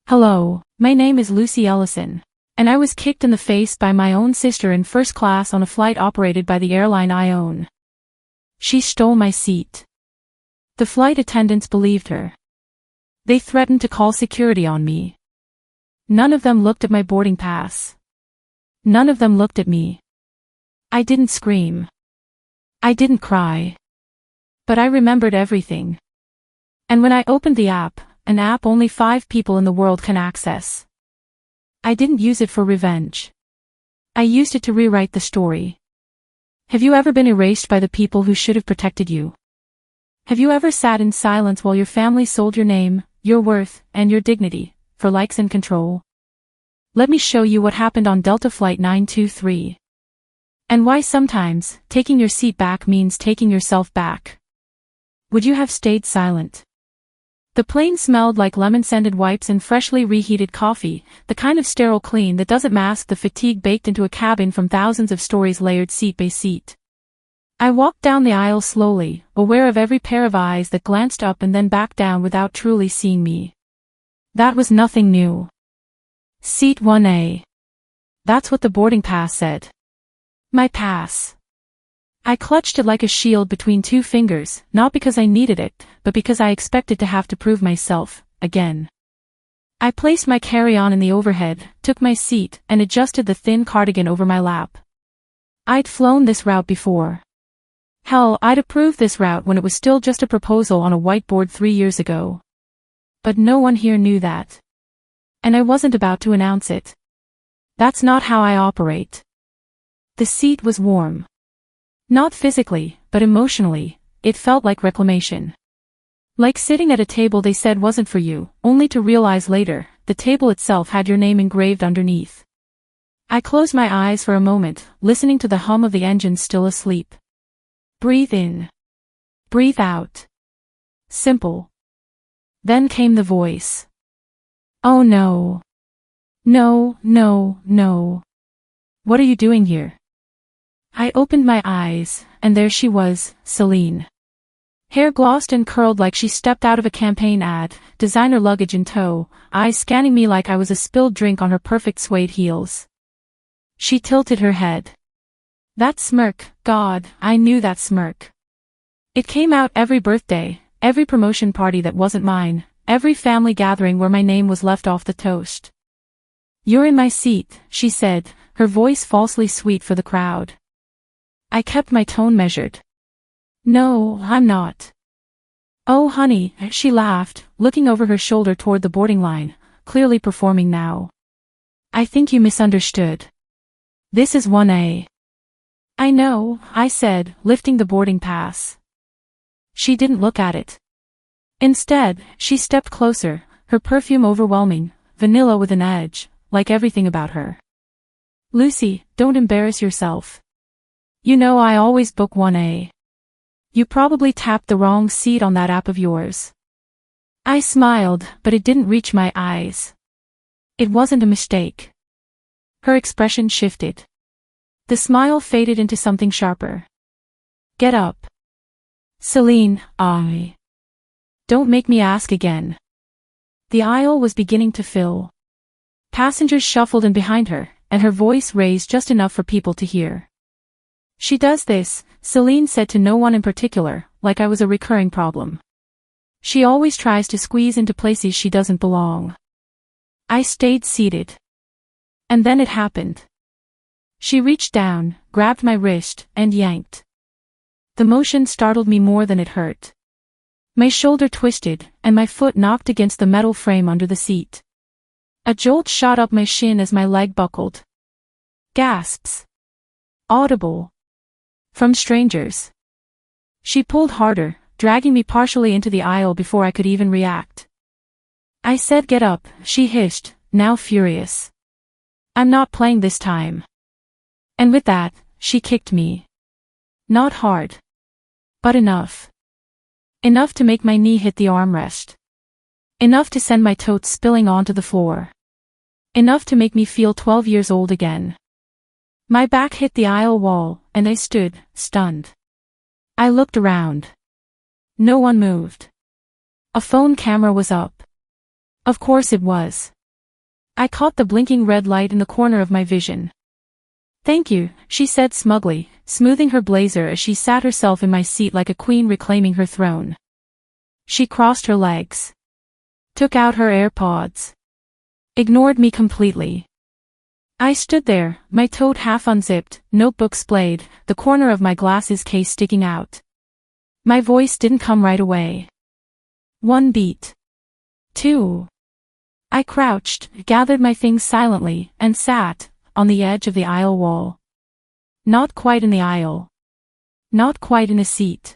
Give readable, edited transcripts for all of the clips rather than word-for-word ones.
Hello, my name is Lucy Ellison, and I was kicked in the face by my own sister in first class on a flight operated by the airline I own. She stole my seat. The flight attendants believed her. They threatened to call security on me. None of them looked at my boarding pass. None of them looked at me. I didn't scream. I didn't cry. But I remembered everything. And when I opened the app, an app only 5 people in the world can access, I didn't use it for revenge. I used it to rewrite the story. Have you ever been erased by the people who should have protected you? Have you ever sat in silence while your family sold your name, your worth, and your dignity, for likes and control? Let me show you what happened on Delta Flight 923. And why sometimes, taking your seat back means taking yourself back. Would you have stayed silent? The plane smelled like lemon-scented wipes and freshly reheated coffee, the kind of sterile clean that doesn't mask the fatigue baked into a cabin from thousands of stories layered seat by seat. I walked down the aisle slowly, aware of every pair of eyes that glanced up and then back down without truly seeing me. That was nothing new. Seat 1A. That's what the boarding pass said. My pass. I clutched it like a shield between 2 fingers, not because I needed it, but because I expected to have to prove myself, again. I placed my carry-on in the overhead, took my seat, and adjusted the thin cardigan over my lap. I'd flown this route before. Hell, I'd approved this route when it was still just a proposal on a whiteboard 3 years ago. But no one here knew that. And I wasn't about to announce it. That's not how I operate. The seat was warm. Not physically, but emotionally, it felt like reclamation. Like sitting at a table they said wasn't for you, only to realize later, the table itself had your name engraved underneath. I closed my eyes for a moment, listening to the hum of the engine still asleep. Breathe in. Breathe out. Simple. Then came the voice. Oh no. No, no, no. What are you doing here? I opened my eyes, and there she was, Celine. Hair glossed and curled like she stepped out of a campaign ad, designer luggage in tow, eyes scanning me like I was a spilled drink on her perfect suede heels. She tilted her head. That smirk, God, I knew that smirk. It came out every birthday, every promotion party that wasn't mine, every family gathering where my name was left off the toast. You're in my seat, she said, her voice falsely sweet for the crowd. I kept my tone measured. No, I'm not. Oh honey, she laughed, looking over her shoulder toward the boarding line, clearly performing now. I think you misunderstood. This is 1A. I know, I said, lifting the boarding pass. She didn't look at it. Instead, she stepped closer, her perfume overwhelming, vanilla with an edge, like everything about her. Lucy, don't embarrass yourself. You know I always book 1A. You probably tapped the wrong seat on that app of yours. I smiled, but it didn't reach my eyes. It wasn't a mistake. Her expression shifted. The smile faded into something sharper. Get up. Celine, don't make me ask again. The aisle was beginning to fill. Passengers shuffled in behind her, and her voice raised just enough for people to hear. She does this, Celine said to no one in particular, like I was a recurring problem. She always tries to squeeze into places she doesn't belong. I stayed seated. And then it happened. She reached down, grabbed my wrist, and yanked. The motion startled me more than it hurt. My shoulder twisted, and my foot knocked against the metal frame under the seat. A jolt shot up my shin as my leg buckled. Gasps. Audible. From strangers. She pulled harder, dragging me partially into the aisle before I could even react. I said get up, she hissed, now furious. I'm not playing this time. And with that, she kicked me. Not hard. But enough. Enough to make my knee hit the armrest. Enough to send my totes spilling onto the floor. Enough to make me feel 12 years old again. My back hit the aisle wall, and I stood, stunned. I looked around. No one moved. A phone camera was up. Of course it was. I caught the blinking red light in the corner of my vision. "Thank you," she said smugly, smoothing her blazer as she sat herself in my seat like a queen reclaiming her throne. She crossed her legs. Took out her AirPods. Ignored me completely. I stood there, my tote half unzipped, notebook splayed, the corner of my glasses case sticking out. My voice didn't come right away. 1 beat. 2. I crouched, gathered my things silently, and sat, on the edge of the aisle wall. Not quite in the aisle. Not quite in a seat.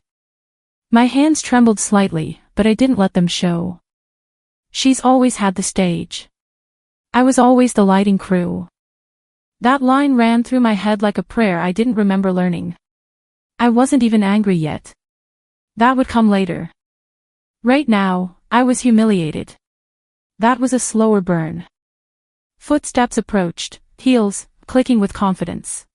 My hands trembled slightly, but I didn't let them show. She's always had the stage. I was always the lighting crew. That line ran through my head like a prayer I didn't remember learning. I wasn't even angry yet. That would come later. Right now, I was humiliated. That was a slower burn. Footsteps approached, heels clicking with confidence.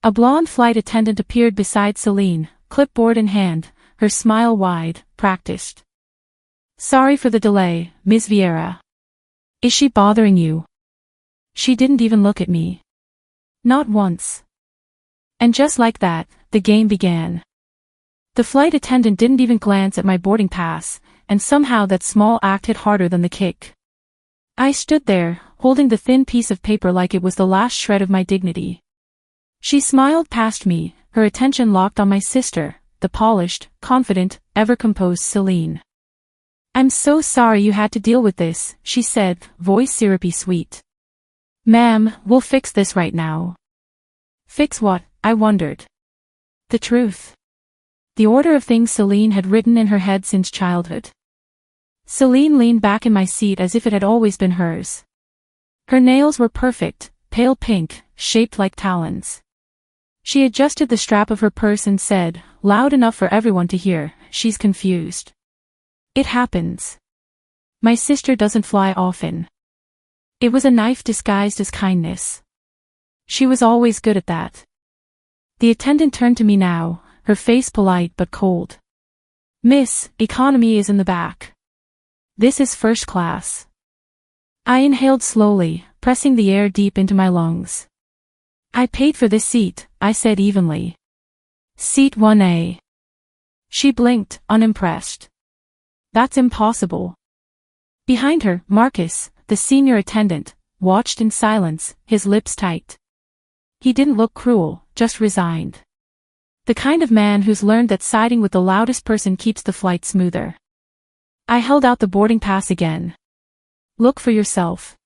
A blonde flight attendant appeared beside Celine, clipboard in hand, her smile wide, practiced. "Sorry for the delay, Ms. Vieira. Is she bothering you?" She didn't even look at me. Not once. And just like that, the game began. The flight attendant didn't even glance at my boarding pass, and somehow that small act hit harder than the kick. I stood there, holding the thin piece of paper like it was the last shred of my dignity. She smiled past me, her attention locked on my sister, the polished, confident, ever-composed Celine. "I'm so sorry you had to deal with this," she said, voice syrupy sweet. "Ma'am, we'll fix this right now." Fix what? I wondered. The truth. The order of things Celine had written in her head since childhood. Celine leaned back in my seat as if it had always been hers. Her nails were perfect, pale pink, shaped like talons. She adjusted the strap of her purse and said, loud enough for everyone to hear, "She's confused. It happens. My sister doesn't fly often." It was a knife disguised as kindness. She was always good at that. The attendant turned to me now, her face polite but cold. "Miss, economy is in the back. This is first class." I inhaled slowly, pressing the air deep into my lungs. "I paid for this seat," I said evenly. "Seat 1A. She blinked, unimpressed. "That's impossible." Behind her, Marcus, the senior attendant, watched in silence, his lips tight. He didn't look cruel, just resigned. The kind of man who's learned that siding with the loudest person keeps the flight smoother. I held out the boarding pass again. "Look for yourself."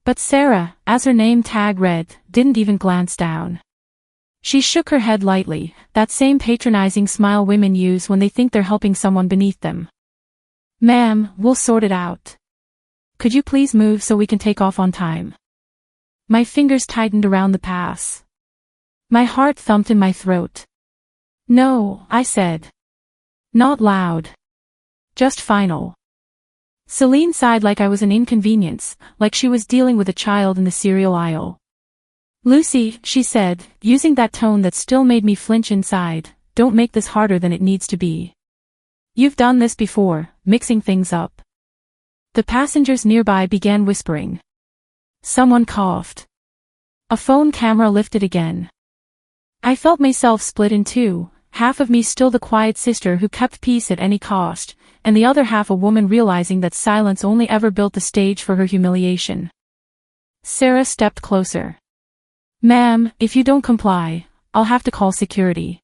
But Sarah, as her name tag read, didn't even glance down. She shook her head lightly, that same patronizing smile women use when they think they're helping someone beneath them. "Ma'am, we'll sort it out. Could you please move so we can take off on time?" My fingers tightened around the pass. My heart thumped in my throat. "No," I said. Not loud. Just final. Celine sighed like I was an inconvenience, like she was dealing with a child in the cereal aisle. "Lucy," she said, using that tone that still made me flinch inside, "don't make this harder than it needs to be. You've done this before, mixing things up." The passengers nearby began whispering. Someone coughed. A phone camera lifted again. I felt myself split in two, half of me still the quiet sister who kept peace at any cost, and the other half a woman realizing that silence only ever built the stage for her humiliation. Sarah stepped closer. "Ma'am, if you don't comply, I'll have to call security."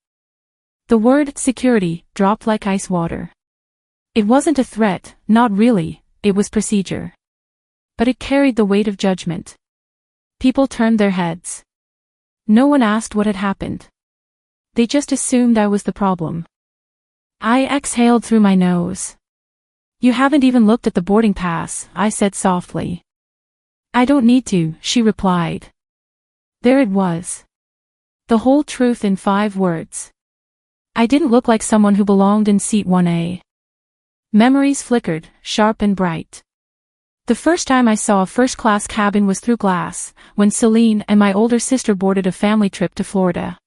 The word security dropped like ice water. It wasn't a threat, not really, it was procedure. But it carried the weight of judgment. People turned their heads. No one asked what had happened. They just assumed I was the problem. I exhaled through my nose. "You haven't even looked at the boarding pass," I said softly. "I don't need to," she replied. There it was. The whole truth in 5 words. I didn't look like someone who belonged in seat 1A. Memories flickered, sharp and bright. The first time I saw a first-class cabin was through glass, when Celine and my older sister boarded a family trip to Florida.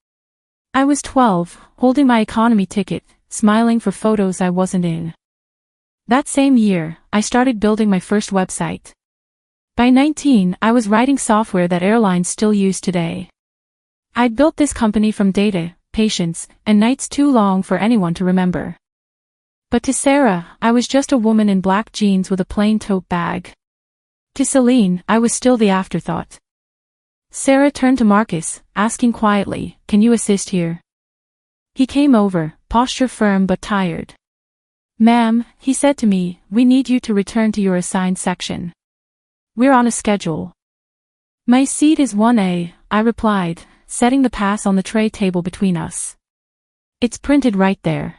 I was 12, holding my economy ticket, smiling for photos I wasn't in. That same year, I started building my first website. By 19, I was writing software that airlines still use today. I'd built this company from data, patience, and nights too long for anyone to remember. But to Sarah, I was just a woman in black jeans with a plain tote bag. To Celine, I was still the afterthought. Sarah turned to Marcus, asking quietly, "Can you assist here?" He came over, posture firm but tired. "Ma'am," he said to me, "we need you to return to your assigned section. We're on a schedule." "My seat is 1A, I replied, setting the pass on the tray table between us. "It's printed right there."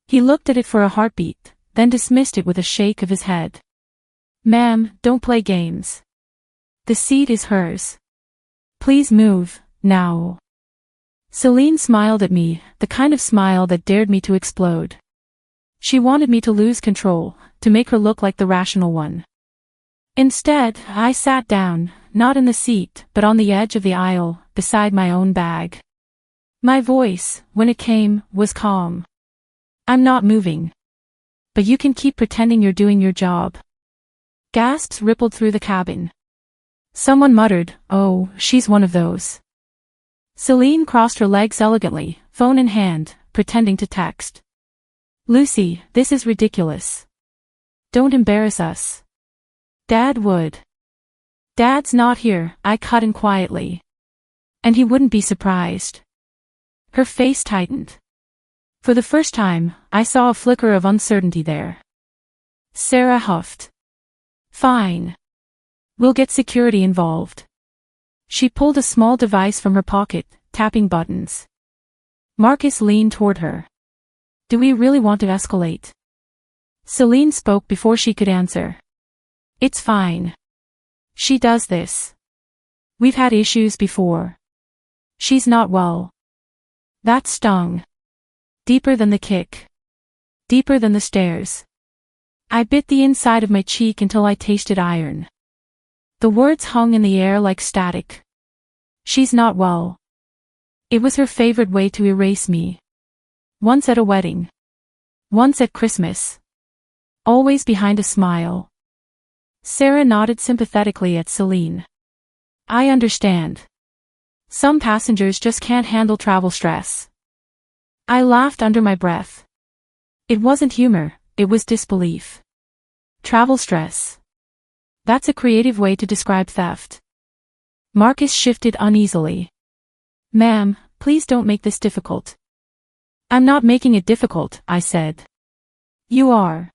He looked at it for a heartbeat, then dismissed it with a shake of his head. "Ma'am, don't play games. The seat is hers. Please move, now." Celine smiled at me, the kind of smile that dared me to explode. She wanted me to lose control, to make her look like the rational one. Instead, I sat down, not in the seat, but on the edge of the aisle, beside my own bag. My voice, when it came, was calm. "I'm not moving. But you can keep pretending you're doing your job." Gasps rippled through the cabin. Someone muttered, "Oh, she's one of those." Celine crossed her legs elegantly, phone in hand, pretending to text. "Lucy, this is ridiculous. Don't embarrass us. Dad would." "Dad's not here," I cut in quietly. "And he wouldn't be surprised." Her face tightened. For the first time, I saw a flicker of uncertainty there. Sarah huffed. "Fine. We'll get security involved." She pulled a small device from her pocket, tapping buttons. Marcus leaned toward her. "Do we really want to escalate?" Celine spoke before she could answer. "It's fine. She does this. We've had issues before. She's not well." That stung. Deeper than the kick. Deeper than the stares. I bit the inside of my cheek until I tasted iron. The words hung in the air like static. She's not well. It was her favorite way to erase me. Once at a wedding. Once at Christmas. Always behind a smile. Sarah nodded sympathetically at Celine. "I understand. Some passengers just can't handle travel stress." I laughed under my breath. It wasn't humor, it was disbelief. Travel stress. That's a creative way to describe theft. Marcus shifted uneasily. "Ma'am, please don't make this difficult." "I'm not making it difficult," I said. "You are."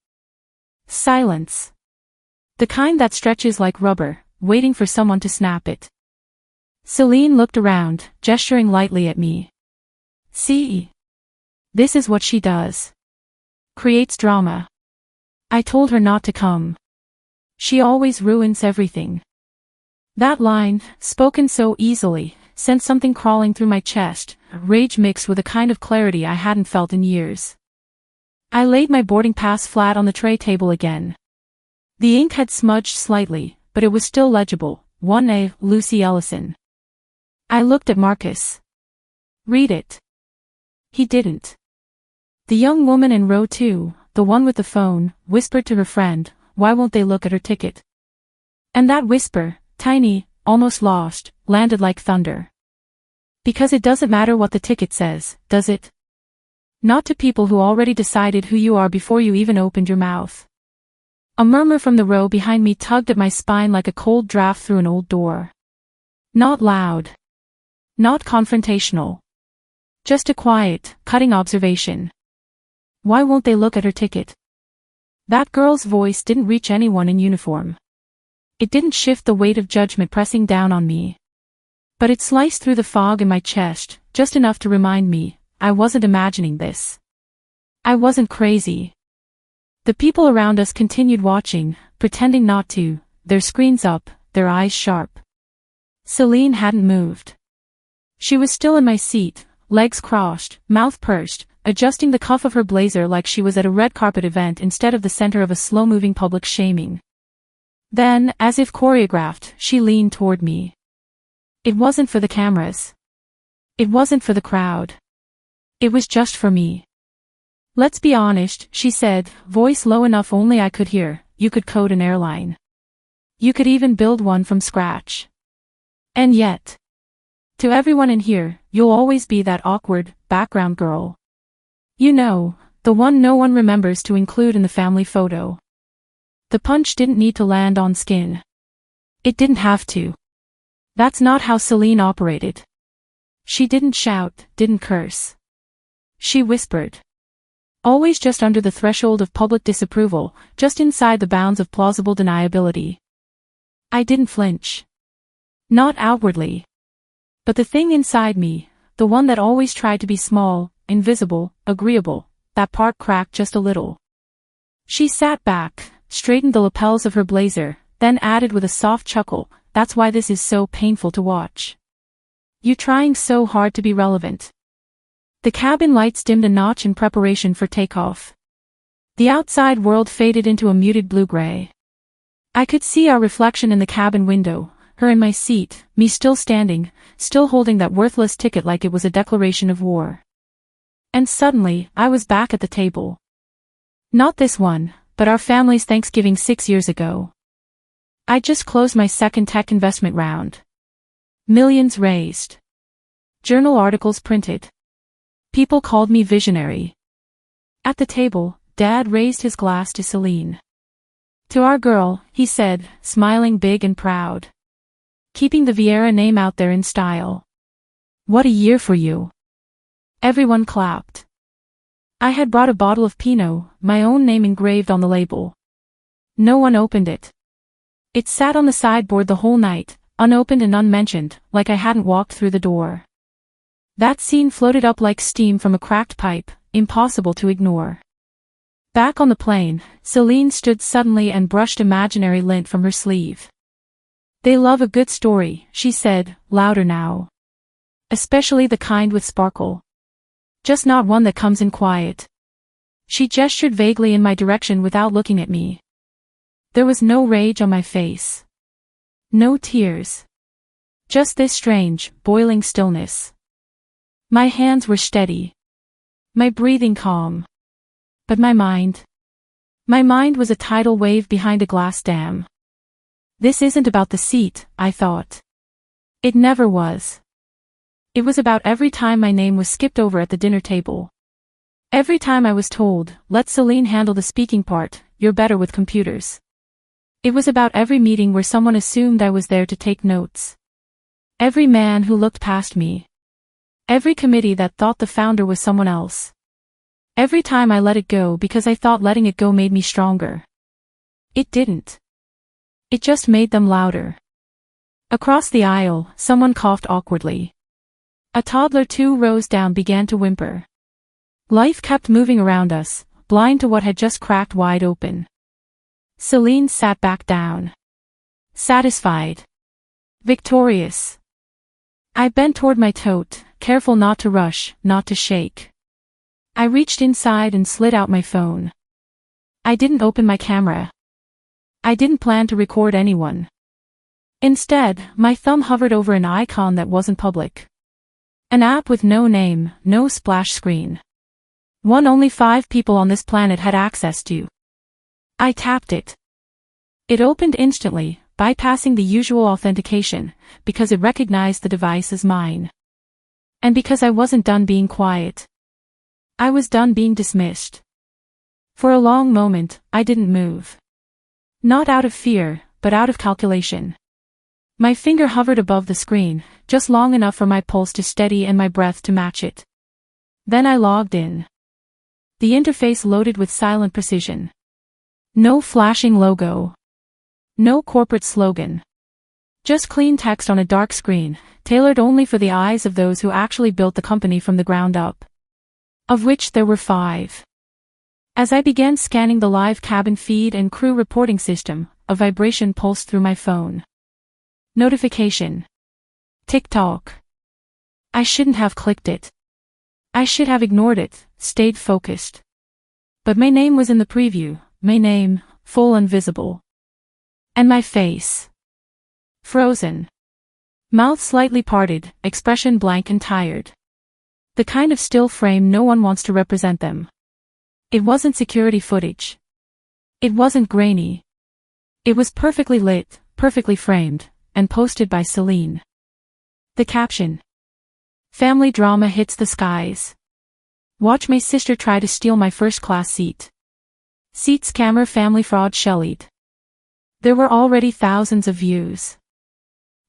Silence. The kind that stretches like rubber, waiting for someone to snap it. Celine looked around, gesturing lightly at me. "See? This is what she does. Creates drama. I told her not to come. She always ruins everything." That line, spoken so easily, sent something crawling through my chest, rage mixed with a kind of clarity I hadn't felt in years. I laid my boarding pass flat on the tray table again. The ink had smudged slightly, but it was still legible. 1A, Lucy Ellison. I looked at Marcus. "Read it." He didn't. The young woman in row 2, the one with the phone, whispered to her friend, "Why won't they look at her ticket?" And that whisper, tiny, almost lost, landed like thunder. "Because it doesn't matter what the ticket says, does it? Not to people who already decided who you are before you even opened your mouth." A murmur from the row behind me tugged at my spine like a cold draft through an old door. Not loud. Not confrontational. Just a quiet, cutting observation. "Why won't they look at her ticket?" That girl's voice didn't reach anyone in uniform. It didn't shift the weight of judgment pressing down on me. But it sliced through the fog in my chest, just enough to remind me, I wasn't imagining this. I wasn't crazy. The people around us continued watching, pretending not to, their screens up, their eyes sharp. Celine hadn't moved. She was still in my seat, legs crossed, mouth pursed, adjusting the cuff of her blazer like she was at a red carpet event instead of the center of a slow-moving public shaming. Then, as if choreographed, she leaned toward me. It wasn't for the cameras. It wasn't for the crowd. It was just for me. "Let's be honest," she said, voice low enough only I could hear, "you could code an airline. You could even build one from scratch. And yet, to everyone in here, you'll always be that awkward, background girl. You know, the one no one remembers to include in the family photo. The punch didn't need to land on skin. It didn't have to. That's not how Celine operated. She didn't shout, didn't curse. She whispered. Always just under the threshold of public disapproval, just inside the bounds of plausible deniability. I didn't flinch. Not outwardly. But the thing inside me, the one that always tried to be small, invisible, agreeable, that part cracked just a little. She sat back, straightened the lapels of her blazer, then added with a soft chuckle, "That's why this is so painful to watch. You trying so hard to be relevant." The cabin lights dimmed a notch in preparation for takeoff. The outside world faded into a muted blue-gray. I could see our reflection in the cabin window, her in my seat, me still standing, still holding that worthless ticket like it was a declaration of war. And suddenly, I was back at the table. Not this one, but our family's Thanksgiving 6 years ago. I'd just closed my second tech investment round. Millions raised. Journal articles printed. People called me visionary. At the table, Dad raised his glass to Celine. "To our girl," he said, smiling big and proud. "Keeping the Vieira name out there in style. What a year for you." Everyone clapped. I had brought a bottle of Pinot, my own name engraved on the label. No one opened it. It sat on the sideboard the whole night, unopened and unmentioned, like I hadn't walked through the door. That scene floated up like steam from a cracked pipe, impossible to ignore. Back on the plane, Celine stood suddenly and brushed imaginary lint from her sleeve. "They love a good story," she said, louder now. "Especially the kind with sparkle. Just not one that comes in quiet." She gestured vaguely in my direction without looking at me. There was no rage on my face. No tears. Just this strange, boiling stillness. My hands were steady. My breathing calm. But my mind was a tidal wave behind a glass dam. This isn't about the seat, I thought. It never was. It was about every time my name was skipped over at the dinner table. Every time I was told, "Let Celine handle the speaking part, you're better with computers." It was about every meeting where someone assumed I was there to take notes. Every man who looked past me. Every committee that thought the founder was someone else. Every time I let it go because I thought letting it go made me stronger. It didn't. It just made them louder. Across the aisle, someone coughed awkwardly. A toddler 2 rows down began to whimper. Life kept moving around us, blind to what had just cracked wide open. Celine sat back down. Satisfied. Victorious. I bent toward my tote, careful not to rush, not to shake. I reached inside and slid out my phone. I didn't open my camera. I didn't plan to record anyone. Instead, my thumb hovered over an icon that wasn't public. An app with no name, no splash screen. One only 5 people on this planet had access to. I tapped it. It opened instantly, bypassing the usual authentication, because it recognized the device as mine. And because I wasn't done being quiet. I was done being dismissed. For a long moment, I didn't move. Not out of fear, but out of calculation. My finger hovered above the screen, just long enough for my pulse to steady and my breath to match it. Then I logged in. The interface loaded with silent precision. No flashing logo. No corporate slogan. Just clean text on a dark screen, tailored only for the eyes of those who actually built the company from the ground up. Of which there were 5. As I began scanning the live cabin feed and crew reporting system, a vibration pulsed through my phone. Notification. TikTok. I shouldn't have clicked it. I should have ignored it, stayed focused. But my name was in the preview, my name, full and visible. And my face. Frozen. Mouth slightly parted, expression blank and tired. The kind of still frame no one wants to represent them. It wasn't security footage. It wasn't grainy. It was perfectly lit, perfectly framed, and posted by Celine. The caption: "Family drama hits the skies. Watch my sister try to steal my first-class seat. Seat scammer family fraud Shelley'd." There were already thousands of views.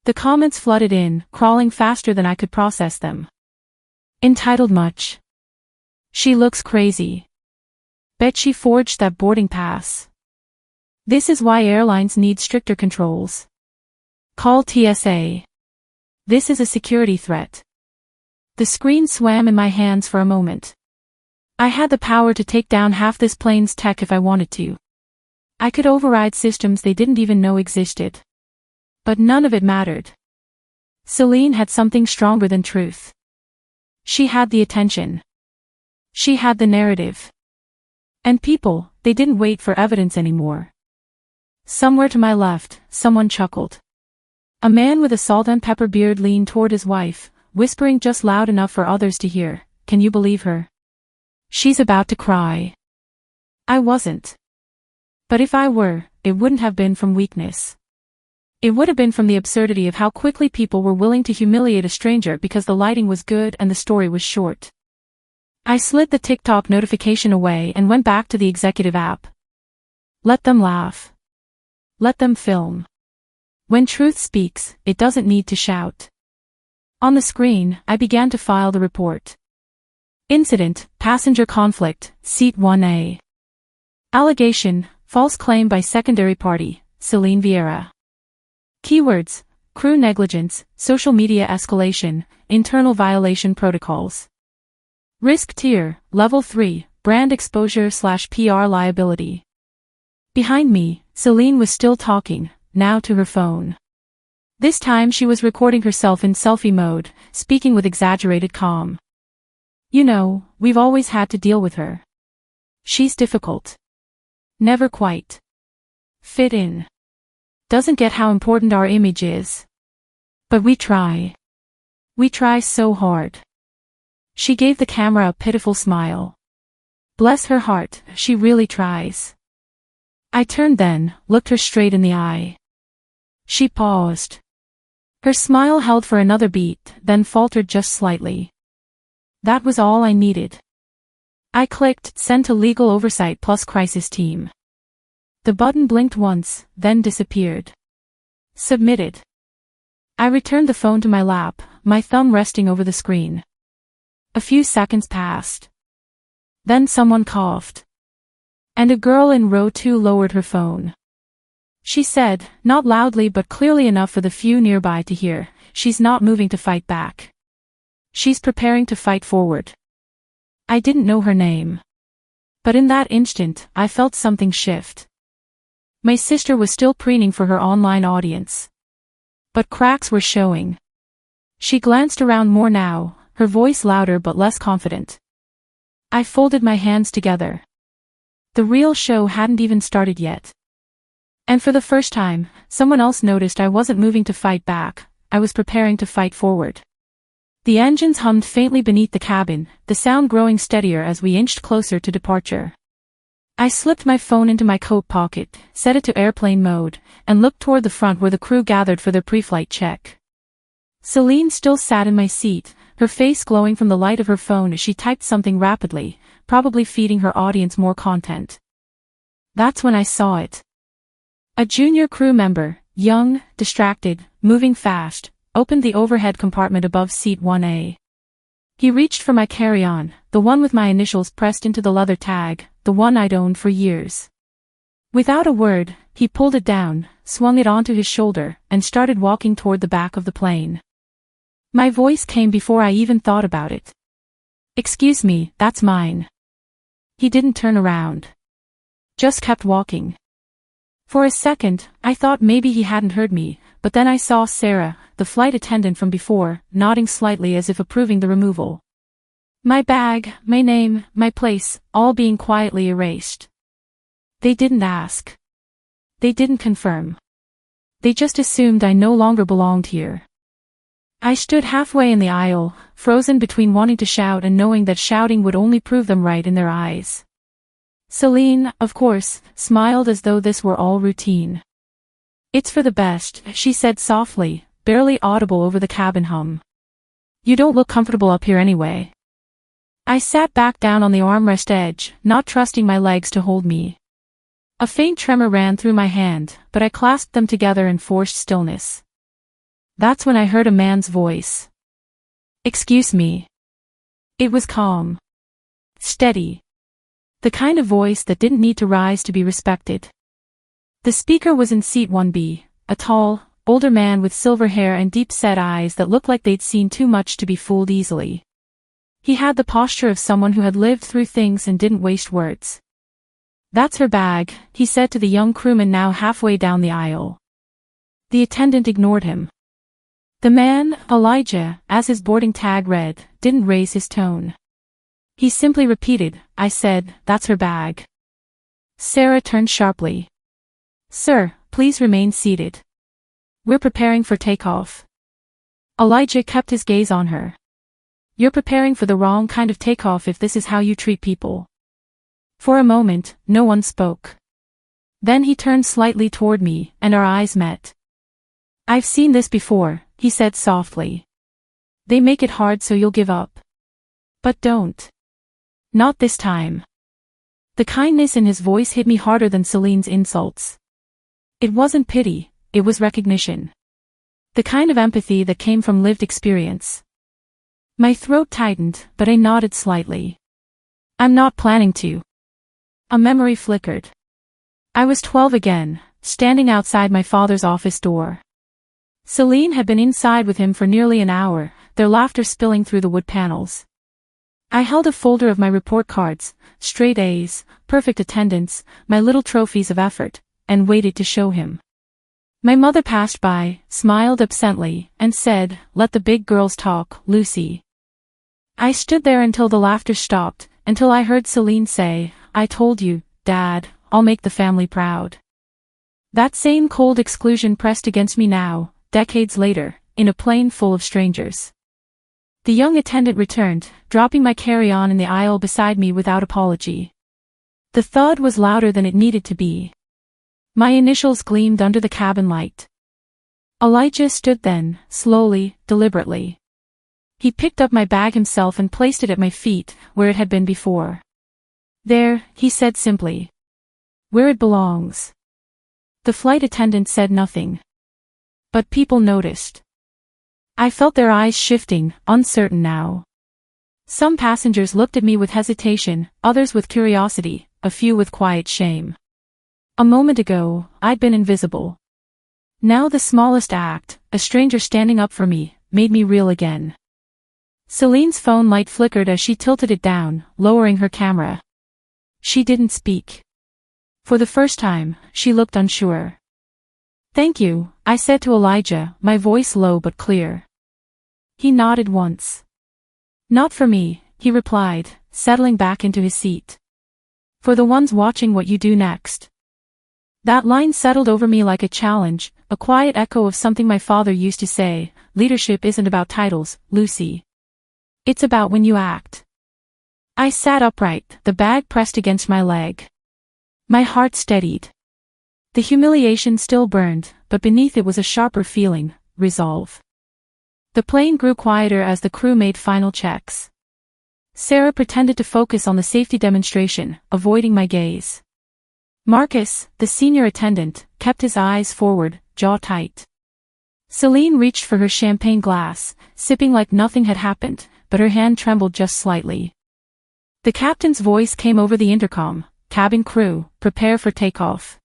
The comments flooded in, crawling faster than I could process them. Entitled much. "She looks crazy. Bet she forged that boarding pass. This is why airlines need stricter controls. Call TSA. This is a security threat." The screen swam in my hands for a moment. I had the power to take down half this plane's tech if I wanted to. I could override systems they didn't even know existed. But none of it mattered. Celine had something stronger than truth. She had the attention. She had the narrative. And people, they didn't wait for evidence anymore. Somewhere to my left, someone chuckled. A man with a salt and pepper beard leaned toward his wife, whispering just loud enough for others to hear, "Can you believe her? She's about to cry." I wasn't. But if I were, it wouldn't have been from weakness. It would have been from the absurdity of how quickly people were willing to humiliate a stranger because the lighting was good and the story was short. I slid the TikTok notification away and went back to the executive app. Let them laugh. Let them film. When truth speaks, it doesn't need to shout. On the screen, I began to file the report. Incident: passenger conflict, seat 1A. Allegation: false claim by secondary party, Celine Vieira. Keywords: crew negligence, social media escalation, internal violation protocols. Risk tier: level 3, brand exposure/PR liability. Behind me, Celine was still talking, now to her phone. This time she was recording herself in selfie mode, speaking with exaggerated calm. "You know, we've always had to deal with her. She's difficult. Never quite fit in. Doesn't get how important our image is. But we try. We try so hard." She gave the camera a pitiful smile. Bless her heart, she really tries. I turned then, looked her straight in the eye. She paused. Her smile held for another beat, then faltered just slightly. That was all I needed. I clicked Send to Legal Oversight plus Crisis Team. The button blinked once, then disappeared. Submitted. I returned the phone to my lap, my thumb resting over the screen. A few seconds passed. Then someone coughed. And a girl in row 2 lowered her phone. She said, not loudly but clearly enough for the few nearby to hear, "She's not moving to fight back. She's preparing to fight forward." I didn't know her name. But in that instant, I felt something shift. My sister was still preening for her online audience. But cracks were showing. She glanced around more now, her voice louder but less confident. I folded my hands together. The real show hadn't even started yet. And for the first time, someone else noticed I wasn't moving to fight back, I was preparing to fight forward. The engines hummed faintly beneath the cabin, the sound growing steadier as we inched closer to departure. I slipped my phone into my coat pocket, set it to airplane mode, and looked toward the front where the crew gathered for their pre-flight check. Celine still sat in my seat, her face glowing from the light of her phone as she typed something rapidly, probably feeding her audience more content. That's when I saw it. A junior crew member, young, distracted, moving fast, opened the overhead compartment above seat 1A. He reached for my carry-on, the one with my initials pressed into the leather tag, the one I'd owned for years. Without a word, he pulled it down, swung it onto his shoulder, and started walking toward the back of the plane. My voice came before I even thought about it. "Excuse me, that's mine." He didn't turn around. Just kept walking. For a second, I thought maybe he hadn't heard me, but then I saw Sarah, the flight attendant from before, nodding slightly as if approving the removal. My bag, my name, my place, all being quietly erased. They didn't ask. They didn't confirm. They just assumed I no longer belonged here. I stood halfway in the aisle, frozen between wanting to shout and knowing that shouting would only prove them right in their eyes. Celine, of course, smiled as though this were all routine. It's for the best, she said softly, barely audible over the cabin hum. You don't look comfortable up here anyway. I sat back down on the armrest edge, not trusting my legs to hold me. A faint tremor ran through my hand, but I clasped them together in forced stillness. That's when I heard a man's voice. Excuse me. It was calm. Steady. The kind of voice that didn't need to rise to be respected. The speaker was in seat 1B, a tall, older man with silver hair and deep-set eyes that looked like they'd seen too much to be fooled easily. He had the posture of someone who had lived through things and didn't waste words. That's her bag, he said to the young crewman now halfway down the aisle. The attendant ignored him. The man, Elijah, as his boarding tag read, didn't raise his tone. He simply repeated, I said, that's her bag. Sarah turned sharply. Sir, please remain seated. We're preparing for takeoff. Elijah kept his gaze on her. You're preparing for the wrong kind of takeoff if this is how you treat people. For a moment, no one spoke. Then he turned slightly toward me, and our eyes met. I've seen this before, he said softly. They make it hard so you'll give up. But don't. Not this time. The kindness in his voice hit me harder than Celine's insults. It wasn't pity, it was recognition. The kind of empathy that came from lived experience. My throat tightened, but I nodded slightly. I'm not planning to. A memory flickered. I was 12 again, standing outside my father's office door. Celine had been inside with him for nearly an hour, their laughter spilling through the wood panels. I held a folder of my report cards, straight A's, perfect attendance, my little trophies of effort, and waited to show him. My mother passed by, smiled absently, and said, let the big girls talk, Lucy. I stood there until the laughter stopped, until I heard Celine say, I told you, Dad, I'll make the family proud. That same cold exclusion pressed against me now, decades later, in a plane full of strangers. The young attendant returned, dropping my carry-on in the aisle beside me without apology. The thud was louder than it needed to be. My initials gleamed under the cabin light. Elijah stood then, slowly, deliberately. He picked up my bag himself and placed it at my feet, where it had been before. There, he said simply. Where it belongs. The flight attendant said nothing. But people noticed. I felt their eyes shifting, uncertain now. Some passengers looked at me with hesitation, others with curiosity, a few with quiet shame. A moment ago, I'd been invisible. Now the smallest act, a stranger standing up for me, made me real again. Celine's phone light flickered as she tilted it down, lowering her camera. She didn't speak. For the first time, she looked unsure. Thank you, I said to Elijah, my voice low but clear. He nodded once. Not for me, he replied, settling back into his seat. For the ones watching what you do next. That line settled over me like a challenge, a quiet echo of something my father used to say, leadership isn't about titles, Lucy. It's about when you act. I sat upright, the bag pressed against my leg. My heart steadied. The humiliation still burned, but beneath it was a sharper feeling, resolve. The plane grew quieter as the crew made final checks. Sarah pretended to focus on the safety demonstration, avoiding my gaze. Marcus, the senior attendant, kept his eyes forward, jaw tight. Celine reached for her champagne glass, sipping like nothing had happened, but her hand trembled just slightly. The captain's voice came over the intercom, cabin crew, prepare for takeoff.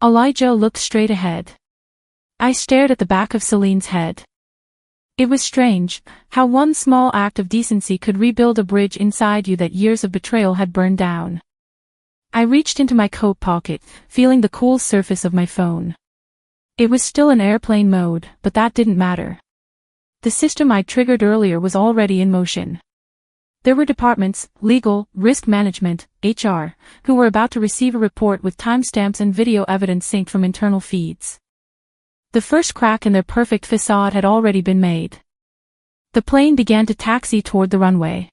Elijah looked straight ahead. I stared at the back of Celine's head. It was strange, how one small act of decency could rebuild a bridge inside you that years of betrayal had burned down. I reached into my coat pocket, feeling the cool surface of my phone. It was still in airplane mode, but that didn't matter. The system I'd triggered earlier was already in motion. There were departments, legal, risk management, HR, who were about to receive a report with timestamps and video evidence synced from internal feeds. The first crack in their perfect facade had already been made. The plane began to taxi toward the runway.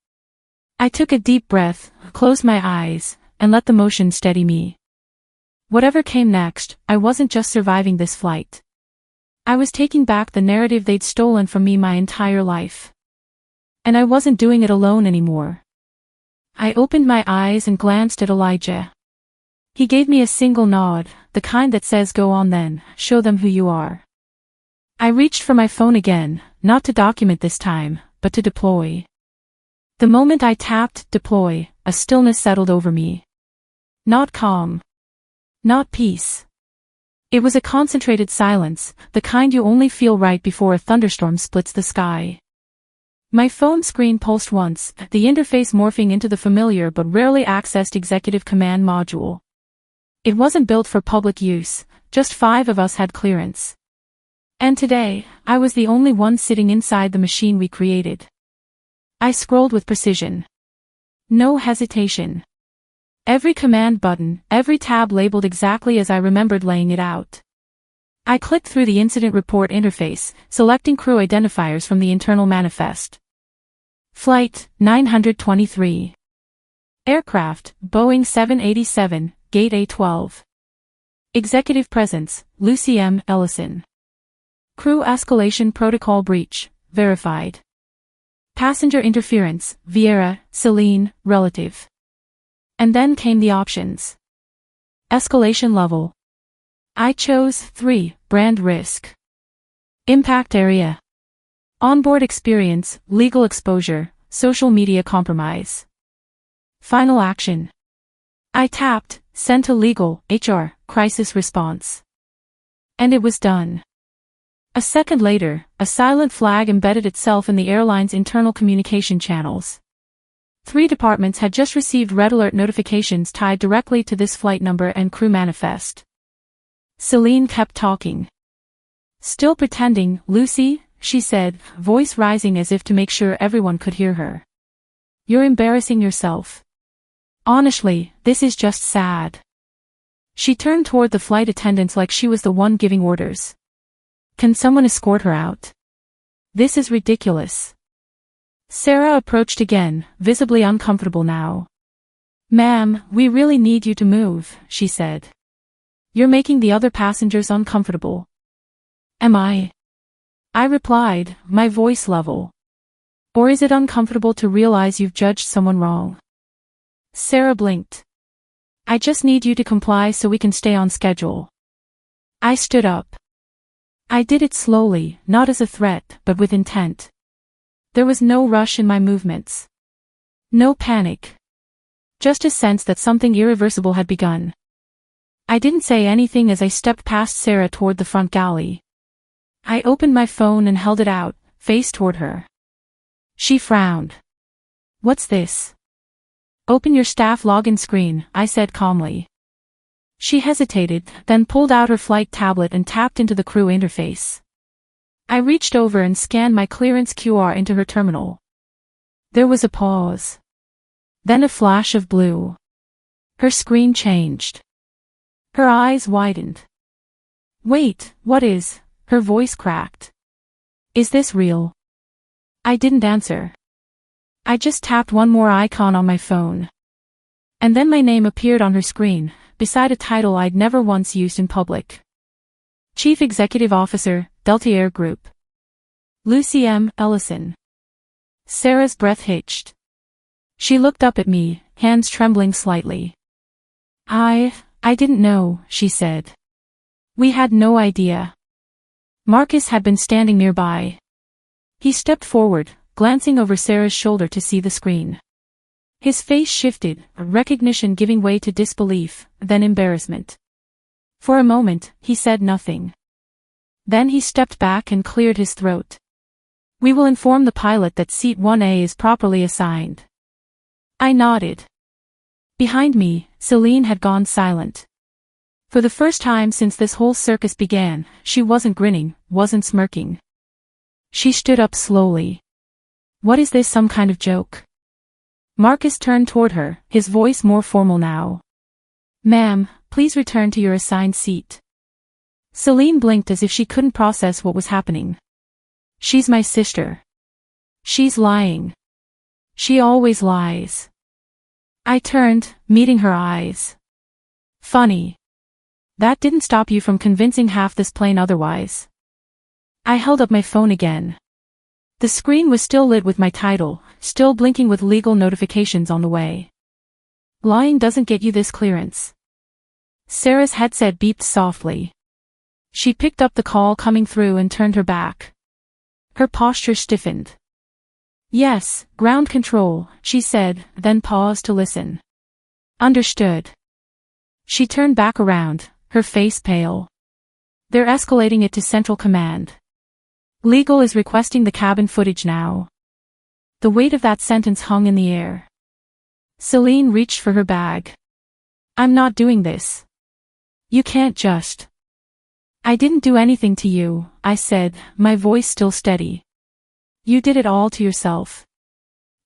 I took a deep breath, closed my eyes, and let the motion steady me. Whatever came next, I wasn't just surviving this flight. I was taking back the narrative they'd stolen from me my entire life. And I wasn't doing it alone anymore. I opened my eyes and glanced at Elijah. He gave me a single nod, the kind that says go on then, show them who you are. I reached for my phone again, not to document this time, but to deploy. The moment I tapped deploy, a stillness settled over me. Not calm. Not peace. It was a concentrated silence, the kind you only feel right before a thunderstorm splits the sky. My phone screen pulsed once, the interface morphing into the familiar but rarely accessed executive command module. It wasn't built for public use, just 5 of us had clearance. And today, I was the only one sitting inside the machine we created. I scrolled with precision. No hesitation. Every command button, every tab labeled exactly as I remembered laying it out. I clicked through the incident report interface, selecting crew identifiers from the internal manifest. Flight 923. Aircraft, Boeing 787, Gate A12. Executive Presence, Lucy M. Ellison. Crew Escalation Protocol Breach, verified. Passenger Interference, Vieira, Celine, relative. And then came the options. Escalation level. I chose 3, brand risk. Impact area. Onboard experience, legal exposure, social media compromise. Final action. I tapped, send to legal, HR, crisis response. And it was done. A second later, a silent flag embedded itself in the airline's internal communication channels. 3 departments had just received red alert notifications tied directly to this flight number and crew manifest. Celine kept talking. Still pretending, Lucy, she said, voice rising as if to make sure everyone could hear her. You're embarrassing yourself. Honestly, this is just sad. She turned toward the flight attendants like she was the one giving orders. Can someone escort her out? This is ridiculous. Sarah approached again, visibly uncomfortable now. Ma'am, we really need you to move, she said. You're making the other passengers uncomfortable. Am I? I replied, my voice level. Or is it uncomfortable to realize you've judged someone wrong? Sarah blinked. I just need you to comply so we can stay on schedule. I stood up. I did it slowly, not as a threat, but with intent. There was no rush in my movements. No panic. Just a sense that something irreversible had begun. I didn't say anything as I stepped past Sarah toward the front galley. I opened my phone and held it out, face toward her. She frowned. What's this? Open your staff login screen, I said calmly. She hesitated, then pulled out her flight tablet and tapped into the crew interface. I reached over and scanned my clearance QR into her terminal. There was a pause. Then a flash of blue. Her screen changed. Her eyes widened. Wait, what is? Her voice cracked. Is this real? I didn't answer. I just tapped one more icon on my phone. And then my name appeared on her screen, beside a title I'd never once used in public. Chief Executive Officer, Delta Air Group. Lucy M. Ellison. Sarah's breath hitched. She looked up at me, hands trembling slightly. I didn't know, she said. We had no idea. Marcus had been standing nearby. He stepped forward, glancing over Sarah's shoulder to see the screen. His face shifted, recognition giving way to disbelief, then embarrassment. For a moment, he said nothing. Then he stepped back and cleared his throat. We will inform the pilot that seat 1A is properly assigned. I nodded. Behind me, Celine had gone silent. For the first time since this whole circus began, she wasn't grinning, wasn't smirking. She stood up slowly. What is this, some kind of joke? Marcus turned toward her, his voice more formal now. Ma'am, please return to your assigned seat. Celine blinked as if she couldn't process what was happening. She's my sister. She's lying. She always lies. I turned, meeting her eyes. Funny. That didn't stop you from convincing half this plane otherwise. I held up my phone again. The screen was still lit with my title, still blinking with legal notifications on the way. Lying doesn't get you this clearance. Sarah's headset beeped softly. She picked up the call coming through and turned her back. Her posture stiffened. Yes, ground control, she said, then paused to listen. Understood. She turned back around, her face pale. They're escalating it to Central Command. Legal is requesting the cabin footage now. The weight of that sentence hung in the air. Celine reached for her bag. I'm not doing this. You can't just. I didn't do anything to you, I said, my voice still steady. You did it all to yourself.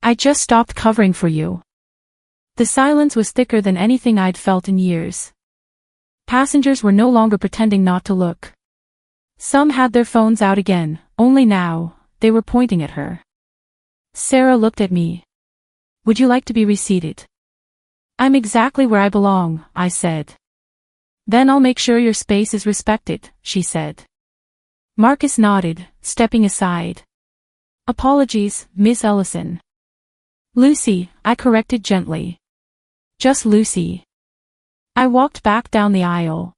I just stopped covering for you. The silence was thicker than anything I'd felt in years. Passengers were no longer pretending not to look. Some had their phones out again, only now, they were pointing at her. Sarah looked at me. Would you like to be reseated? I'm exactly where I belong, I said. Then I'll make sure your space is respected, she said. Marcus nodded, stepping aside. Apologies, Miss Ellison. Lucy, I corrected gently. Just Lucy. I walked back down the aisle.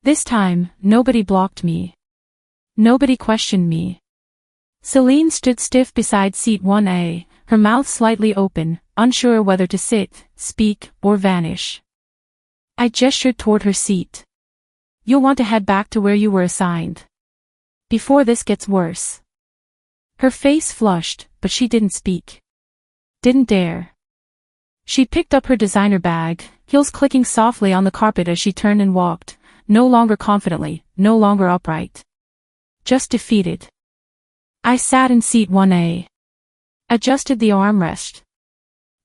This time, nobody blocked me. Nobody questioned me. Celine stood stiff beside seat 1A, her mouth slightly open, unsure whether to sit, speak, or vanish. I gestured toward her seat. You'll want to head back to where you were assigned. Before this gets worse. Her face flushed, but she didn't speak. Didn't dare. She picked up her designer bag, heels clicking softly on the carpet as she turned and walked, no longer confidently, no longer upright. Just defeated. I sat in seat 1A. Adjusted the armrest.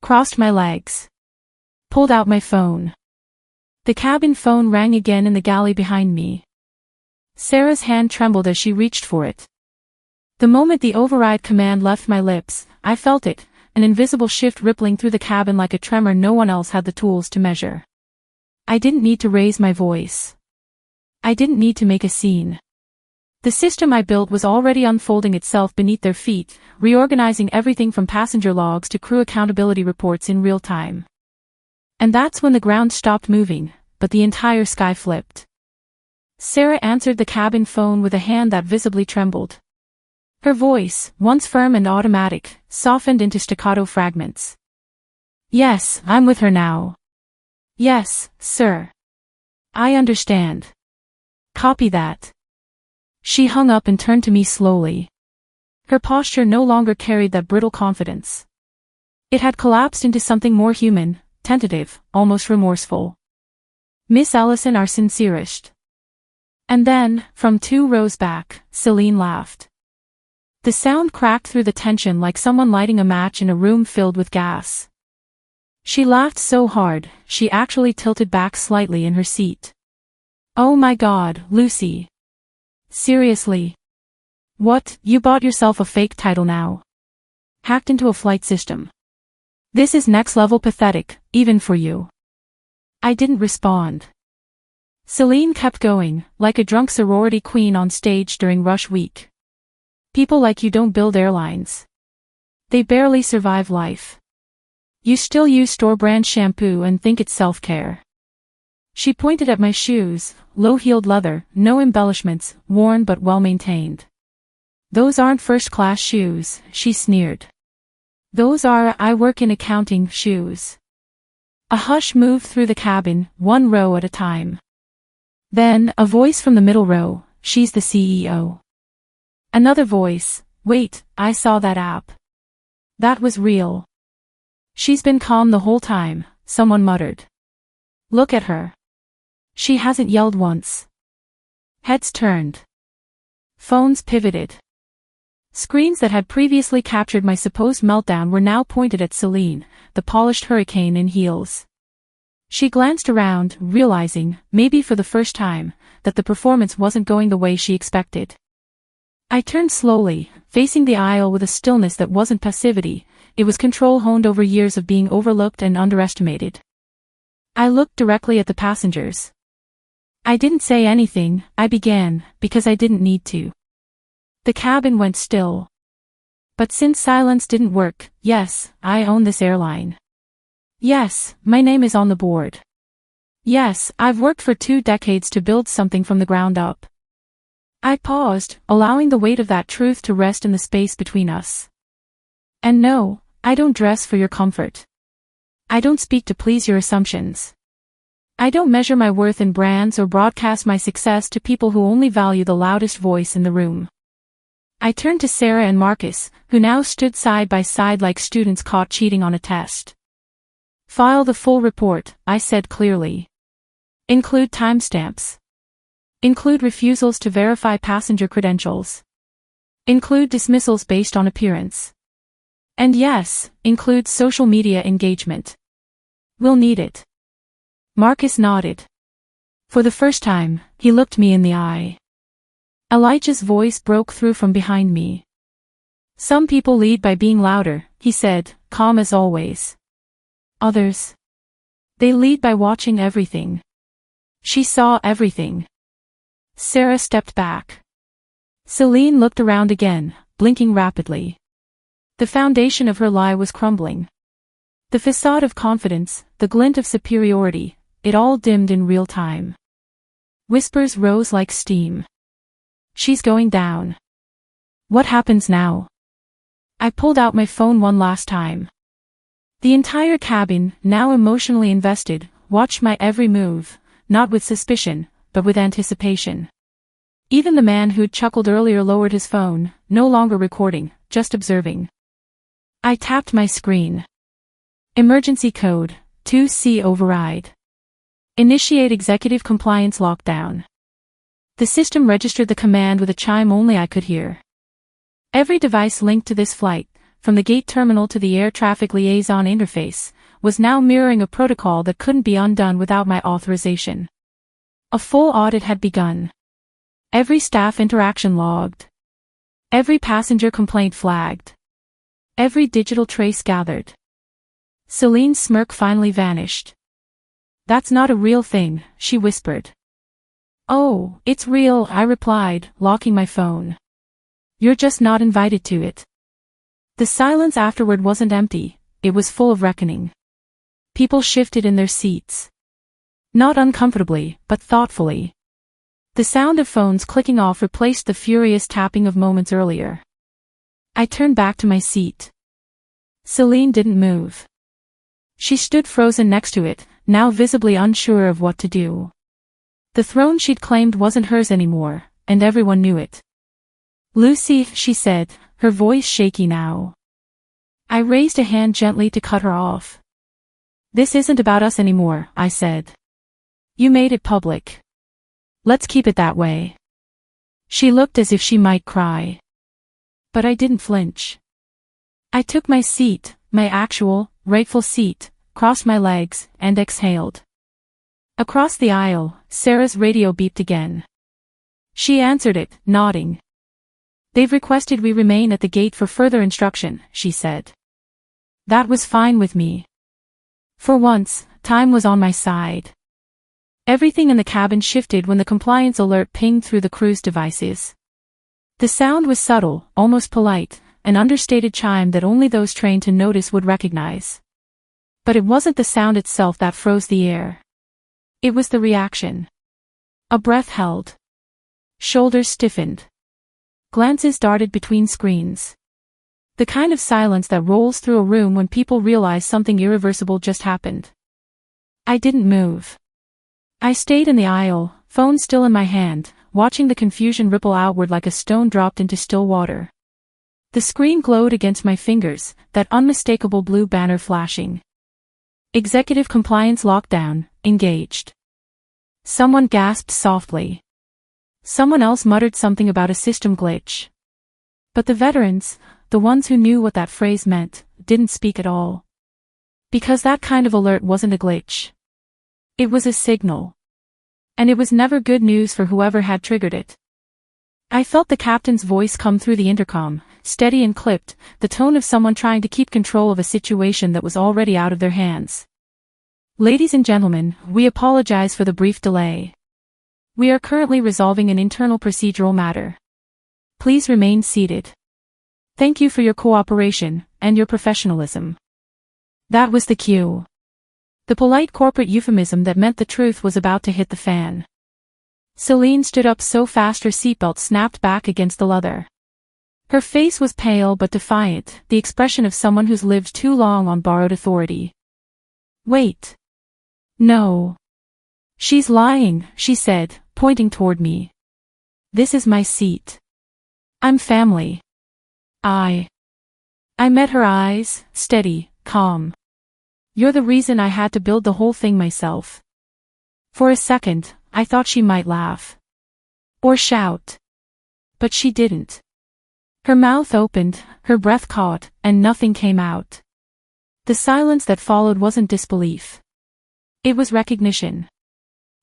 Crossed my legs. Pulled out my phone. The cabin phone rang again in the galley behind me. Sarah's hand trembled as she reached for it. The moment the override command left my lips, I felt it, an invisible shift rippling through the cabin like a tremor no one else had the tools to measure. I didn't need to raise my voice. I didn't need to make a scene. The system I built was already unfolding itself beneath their feet, reorganizing everything from passenger logs to crew accountability reports in real time. And that's when the ground stopped moving, but the entire sky flipped. Sarah answered the cabin phone with a hand that visibly trembled. Her voice, once firm and automatic, softened into staccato fragments. Yes, I'm with her now. Yes, sir. I understand. Copy that. She hung up and turned to me slowly. Her posture no longer carried that brittle confidence. It had collapsed into something more human, tentative, almost remorseful. Miss Ellison, our sincerest. And then, from 2 rows back, Celine laughed. The sound cracked through the tension like someone lighting a match in a room filled with gas. She laughed so hard, she actually tilted back slightly in her seat. Oh my God, Lucy. Seriously? What, you bought yourself a fake title now? Hacked into a flight system. This is next level pathetic, even for you. I didn't respond. Celine kept going, like a drunk sorority queen on stage during rush week. People like you don't build airlines. They barely survive life. You still use store-brand shampoo and think it's self-care. She pointed at my shoes, low-heeled leather, no embellishments, worn but well-maintained. Those aren't first-class shoes, she sneered. Those are I work in accounting shoes. A hush moved through the cabin, 1 row at a time. Then, a voice from the middle row, she's the CEO. Another voice, wait, I saw that app. That was real. She's been calm the whole time, someone muttered. Look at her. She hasn't yelled once. Heads turned. Phones pivoted. Screens that had previously captured my supposed meltdown were now pointed at Celine, the polished hurricane in heels. She glanced around, realizing, maybe for the first time, that the performance wasn't going the way she expected. I turned slowly, facing the aisle with a stillness that wasn't passivity, it was control honed over years of being overlooked and underestimated. I looked directly at the passengers. I didn't say anything, I began, because I didn't need to. The cabin went still. But since silence didn't work, yes, I own this airline. Yes, my name is on the board. Yes, I've worked for 2 decades to build something from the ground up. I paused, allowing the weight of that truth to rest in the space between us. And no, I don't dress for your comfort. I don't speak to please your assumptions. I don't measure my worth in brands or broadcast my success to people who only value the loudest voice in the room. I turned to Sarah and Marcus, who now stood side by side like students caught cheating on a test. File the full report, I said clearly. Include timestamps. Include refusals to verify passenger credentials. Include dismissals based on appearance. And yes, include social media engagement. We'll need it. Marcus nodded. For the first time, he looked me in the eye. Elijah's voice broke through from behind me. Some people lead by being louder, he said, calm as always. Others. They lead by watching everything. She saw everything. Sarah stepped back. Celine looked around again, blinking rapidly. The foundation of her lie was crumbling. The facade of confidence, the glint of superiority, it all dimmed in real time. Whispers rose like steam. She's going down. What happens now? I pulled out my phone one last time. The entire cabin, now emotionally invested, watched my every move, not with suspicion, but with anticipation. Even the man who'd chuckled earlier lowered his phone, no longer recording, just observing. I tapped my screen. Emergency code, 2C override. Initiate executive compliance lockdown. The system registered the command with a chime only I could hear. Every device linked to this flight, from the gate terminal to the air traffic liaison interface, was now mirroring a protocol that couldn't be undone without my authorization. A full audit had begun. Every staff interaction logged. Every passenger complaint flagged. Every digital trace gathered. Celine's smirk finally vanished. That's not a real thing, she whispered. Oh, it's real, I replied, locking my phone. You're just not invited to it. The silence afterward wasn't empty, it was full of reckoning. People shifted in their seats. Not uncomfortably, but thoughtfully. The sound of phones clicking off replaced the furious tapping of moments earlier. I turned back to my seat. Celine didn't move. She stood frozen next to it, now visibly unsure of what to do. The throne she'd claimed wasn't hers anymore, and everyone knew it. Lucy, she said, her voice shaky now. I raised a hand gently to cut her off. This isn't about us anymore, I said. You made it public. Let's keep it that way. She looked as if she might cry. But I didn't flinch. I took my seat, my actual, rightful seat, crossed my legs, and exhaled. Across the aisle, Sarah's radio beeped again. She answered it, nodding. They've requested we remain at the gate for further instruction, she said. That was fine with me. For once, time was on my side. Everything in the cabin shifted when the compliance alert pinged through the crew's devices. The sound was subtle, almost polite, an understated chime that only those trained to notice would recognize. But it wasn't the sound itself that froze the air. It was the reaction. A breath held. Shoulders stiffened. Glances darted between screens. The kind of silence that rolls through a room when people realize something irreversible just happened. I didn't move. I stayed in the aisle, phone still in my hand, watching the confusion ripple outward like a stone dropped into still water. The screen glowed against my fingers, that unmistakable blue banner flashing. Executive compliance lockdown, engaged. Someone gasped softly. Someone else muttered something about a system glitch. But the veterans, the ones who knew what that phrase meant, didn't speak at all. Because that kind of alert wasn't a glitch. It was a signal. And it was never good news for whoever had triggered it. I felt the captain's voice come through the intercom, steady and clipped, the tone of someone trying to keep control of a situation that was already out of their hands. Ladies and gentlemen, we apologize for the brief delay. We are currently resolving an internal procedural matter. Please remain seated. Thank you for your cooperation and your professionalism. That was the cue. The polite corporate euphemism that meant the truth was about to hit the fan. Celine stood up so fast her seatbelt snapped back against the leather. Her face was pale but defiant, the expression of someone who's lived too long on borrowed authority. Wait. No. She's lying, she said, pointing toward me. This is my seat. I'm family. I met her eyes, steady, calm. You're the reason I had to build the whole thing myself. For a second, I thought she might laugh. Or shout. But she didn't. Her mouth opened, her breath caught, and nothing came out. The silence that followed wasn't disbelief. It was recognition.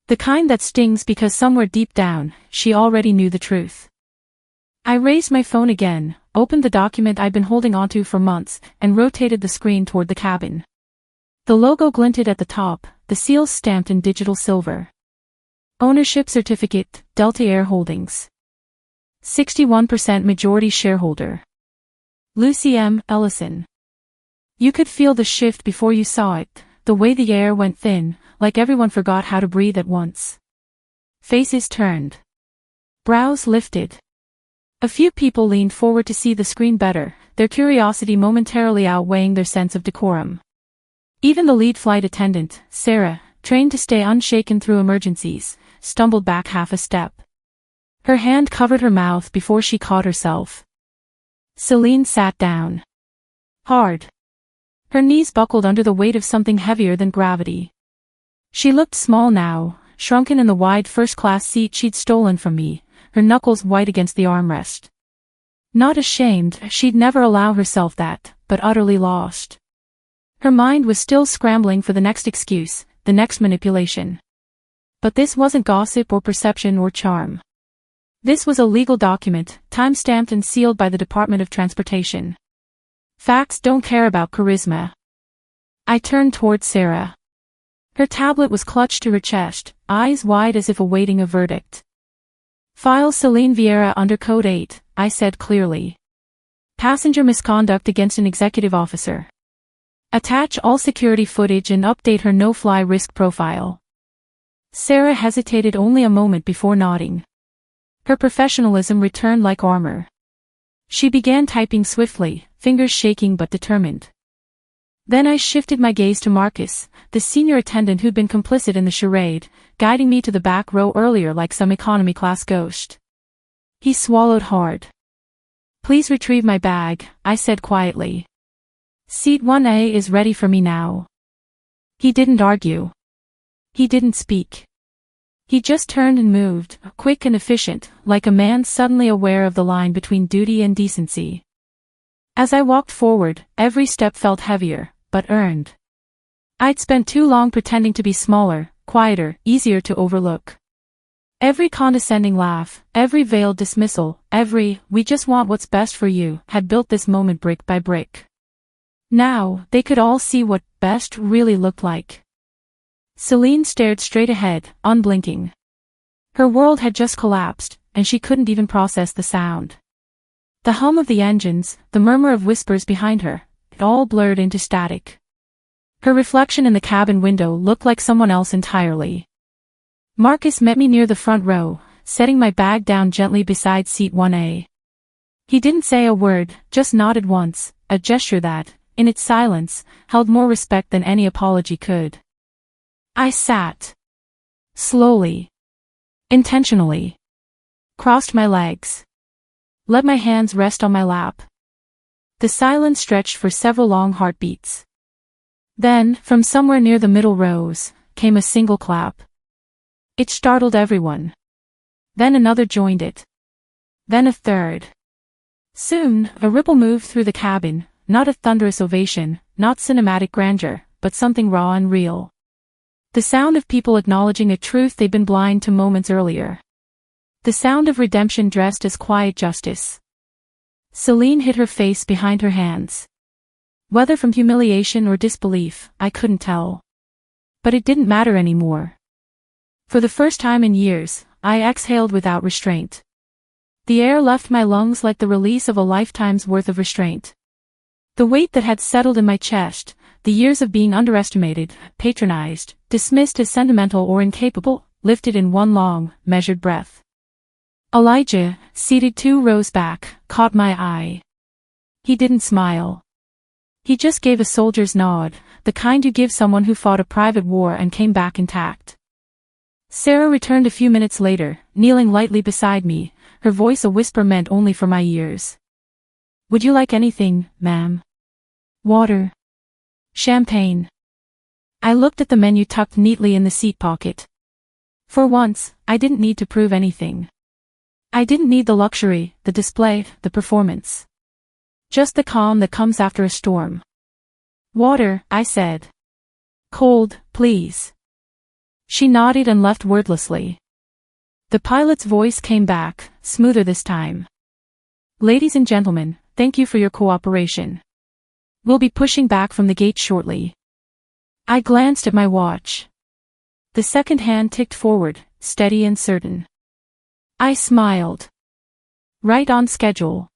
The kind that stings because somewhere deep down, she already knew the truth. I raised my phone again, opened the document I'd been holding onto for months, and rotated the screen toward the cabin. The logo glinted at the top, the seals stamped in digital silver. Ownership certificate, Delta Air Holdings. 61% majority shareholder. Lucy M. Ellison. You could feel the shift before you saw it, the way the air went thin, like everyone forgot how to breathe at once. Faces turned. Brows lifted. A few people leaned forward to see the screen better, their curiosity momentarily outweighing their sense of decorum. Even the lead flight attendant, Sarah, trained to stay unshaken through emergencies, stumbled back half a step. Her hand covered her mouth before she caught herself. Celine sat down. Hard. Her knees buckled under the weight of something heavier than gravity. She looked small now, shrunken in the wide first-class seat she'd stolen from me, her knuckles white against the armrest. Not ashamed, she'd never allow herself that, but utterly lost. Her mind was still scrambling for the next excuse, the next manipulation. But this wasn't gossip or perception or charm. This was a legal document, time-stamped and sealed by the Department of Transportation. Facts don't care about charisma. I turned toward Sarah. Her tablet was clutched to her chest, eyes wide as if awaiting a verdict. File Celine Vieira under Code 8, I said clearly. Passenger misconduct against an executive officer. Attach all security footage and update her no-fly risk profile. Sarah hesitated only a moment before nodding. Her professionalism returned like armor. She began typing swiftly, fingers shaking but determined. Then I shifted my gaze to Marcus, the senior attendant who'd been complicit in the charade, guiding me to the back row earlier like some economy-class ghost. He swallowed hard. Please retrieve my bag, I said quietly. Seat 1A is ready for me now. He didn't argue. He didn't speak. He just turned and moved, quick and efficient, like a man suddenly aware of the line between duty and decency. As I walked forward, every step felt heavier, but earned. I'd spent too long pretending to be smaller, quieter, easier to overlook. Every condescending laugh, every veiled dismissal, every, "we just want what's best for you," had built this moment brick by brick. Now, they could all see what best really looked like. Celine stared straight ahead, unblinking. Her world had just collapsed, and she couldn't even process the sound. The hum of the engines, the murmur of whispers behind her, it all blurred into static. Her reflection in the cabin window looked like someone else entirely. Marcus met me near the front row, setting my bag down gently beside seat 1A. He didn't say a word, just nodded once, a gesture that, in its silence, held more respect than any apology could. I sat. Slowly. Intentionally. Crossed my legs. Let my hands rest on my lap. The silence stretched for several long heartbeats. Then, from somewhere near the middle rows, came a single clap. It startled everyone. Then another joined it. Then a third. Soon, a ripple moved through the cabin, not a thunderous ovation, not cinematic grandeur, but something raw and real. The sound of people acknowledging a truth they'd been blind to moments earlier. The sound of redemption dressed as quiet justice. Celine hid her face behind her hands. Whether from humiliation or disbelief, I couldn't tell. But it didn't matter anymore. For the first time in years, I exhaled without restraint. The air left my lungs like the release of a lifetime's worth of restraint. The weight that had settled in my chest, the years of being underestimated, patronized, dismissed as sentimental or incapable, lifted in one long, measured breath. Elijah, seated 2 rows back, caught my eye. He didn't smile. He just gave a soldier's nod, the kind you give someone who fought a private war and came back intact. Sarah returned a few minutes later, kneeling lightly beside me, her voice a whisper meant only for my ears. "Would you like anything, ma'am? Water? Champagne?" I looked at the menu tucked neatly in the seat pocket. For once, I didn't need to prove anything. I didn't need the luxury, the display, the performance. Just the calm that comes after a storm. "Water," I said. "Cold, please." She nodded and left wordlessly. The pilot's voice came back, smoother this time. "Ladies and gentlemen, thank you for your cooperation. We'll be pushing back from the gate shortly." I glanced at my watch. The second hand ticked forward, steady and certain. I smiled. Right on schedule.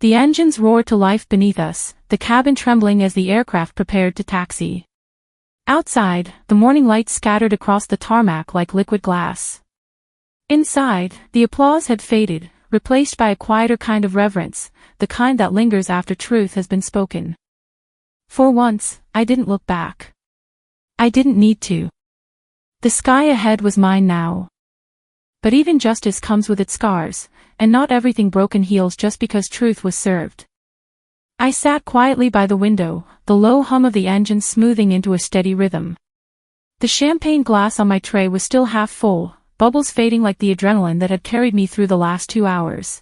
The engines roared to life beneath us, the cabin trembling as the aircraft prepared to taxi. Outside, the morning light scattered across the tarmac like liquid glass. Inside, the applause had faded, replaced by a quieter kind of reverence, the kind that lingers after truth has been spoken. For once, I didn't look back. I didn't need to. The sky ahead was mine now. But even justice comes with its scars, and not everything broken heals just because truth was served. I sat quietly by the window, the low hum of the engine smoothing into a steady rhythm. The champagne glass on my tray was still half full, bubbles fading like the adrenaline that had carried me through the last 2 hours.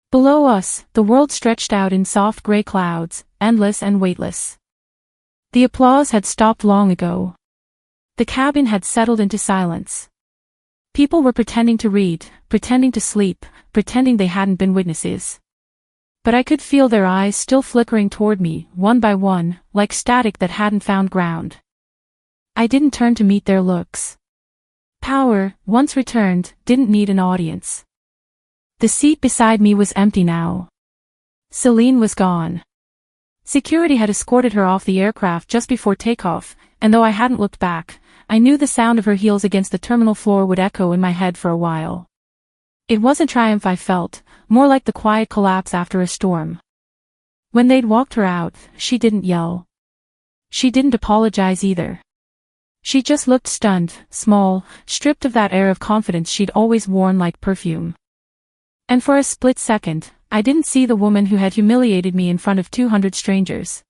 Below us, the world stretched out in soft gray clouds, endless and weightless. The applause had stopped long ago. The cabin had settled into silence. People were pretending to read, pretending to sleep, pretending they hadn't been witnesses. But I could feel their eyes still flickering toward me, one by one, like static that hadn't found ground. I didn't turn to meet their looks. Power, once returned, didn't need an audience. The seat beside me was empty now. Celine was gone. Security had escorted her off the aircraft just before takeoff, and though I hadn't looked back, I knew the sound of her heels against the terminal floor would echo in my head for a while. It wasn't triumph I felt, more like the quiet collapse after a storm. When they'd walked her out, she didn't yell. She didn't apologize either. She just looked stunned, small, stripped of that air of confidence she'd always worn like perfume. And for a split second, I didn't see the woman who had humiliated me in front of 200 strangers.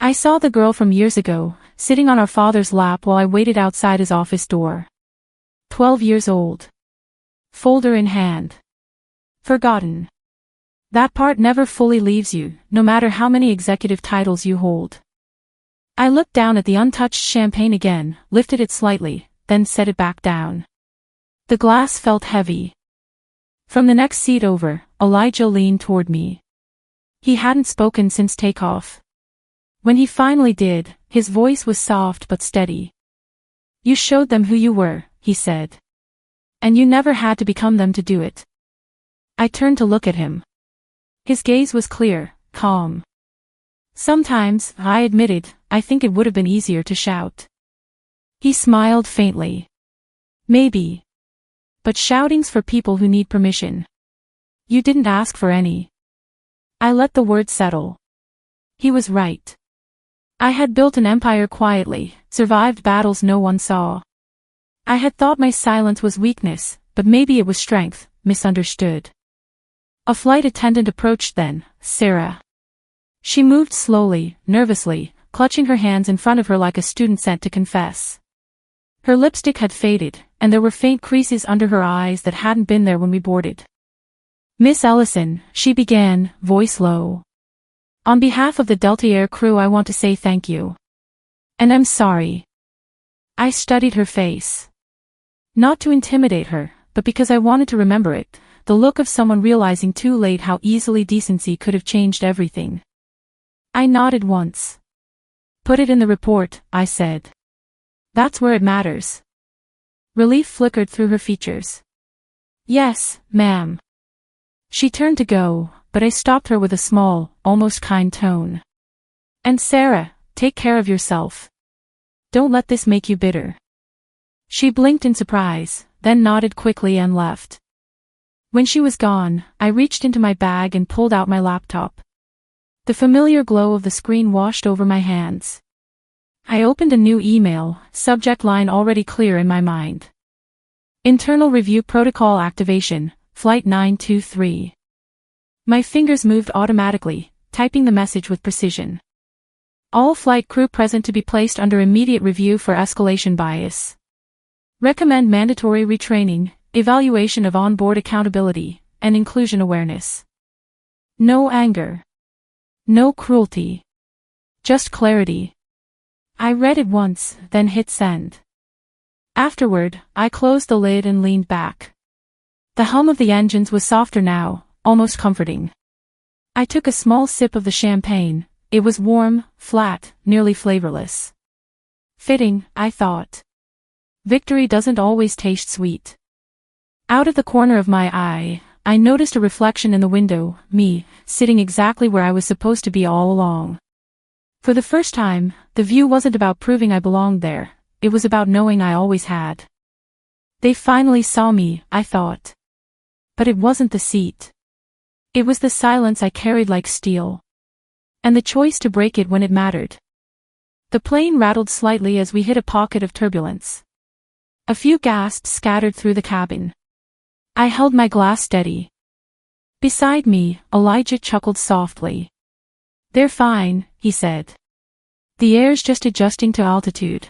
I saw the girl from years ago, sitting on our father's lap while I waited outside his office door. 12 years old. Folder in hand. Forgotten. That part never fully leaves you, no matter how many executive titles you hold. I looked down at the untouched champagne again, lifted it slightly, then set it back down. The glass felt heavy. From the next seat over, Elijah leaned toward me. He hadn't spoken since takeoff. When he finally did, his voice was soft but steady. "You showed them who you were," he said. "And you never had to become them to do it." I turned to look at him. His gaze was clear, calm. "Sometimes," I admitted, "I think it would have been easier to shout." He smiled faintly. "Maybe. But shouting's for people who need permission. You didn't ask for any." I let the word settle. He was right. I had built an empire quietly, survived battles no one saw. I had thought my silence was weakness, but maybe it was strength, misunderstood. A flight attendant approached then, Sarah. She moved slowly, nervously, clutching her hands in front of her like a student sent to confess. Her lipstick had faded, and there were faint creases under her eyes that hadn't been there when we boarded. "Miss Ellison," she began, voice low. "On behalf of the Delta Air crew I want to say thank you. And I'm sorry." I studied her face. Not to intimidate her, but because I wanted to remember it, the look of someone realizing too late how easily decency could have changed everything. I nodded once. "Put it in the report," I said. "That's where it matters." Relief flickered through her features. Yes, ma'am. She turned to go, but I stopped her with a small, almost kind tone. And Sarah, take care of yourself. Don't let this make you bitter. She blinked in surprise, then nodded quickly and left. When she was gone, I reached into my bag and pulled out my laptop. The familiar glow of the screen washed over my hands. I opened a new email, subject line already clear in my mind. Internal Review Protocol Activation, Flight 923. My fingers moved automatically, typing the message with precision. All flight crew present to be placed under immediate review for escalation bias. Recommend mandatory retraining, evaluation of onboard accountability, and inclusion awareness. No anger. No cruelty. Just clarity. I read it once, then hit send. Afterward, I closed the lid and leaned back. The hum of the engines was softer now, almost comforting. I took a small sip of the champagne. It was warm, flat, nearly flavorless. Fitting, I thought. Victory doesn't always taste sweet. Out of the corner of my eye, I noticed a reflection in the window, me, sitting exactly where I was supposed to be all along. For the first time, the view wasn't about proving I belonged there, it was about knowing I always had. They finally saw me, I thought. But it wasn't the seat. It was the silence I carried like steel. And the choice to break it when it mattered. The plane rattled slightly as we hit a pocket of turbulence. A few gasps scattered through the cabin. I held my glass steady. Beside me, Elijah chuckled softly. They're fine, he said. The air's just adjusting to altitude.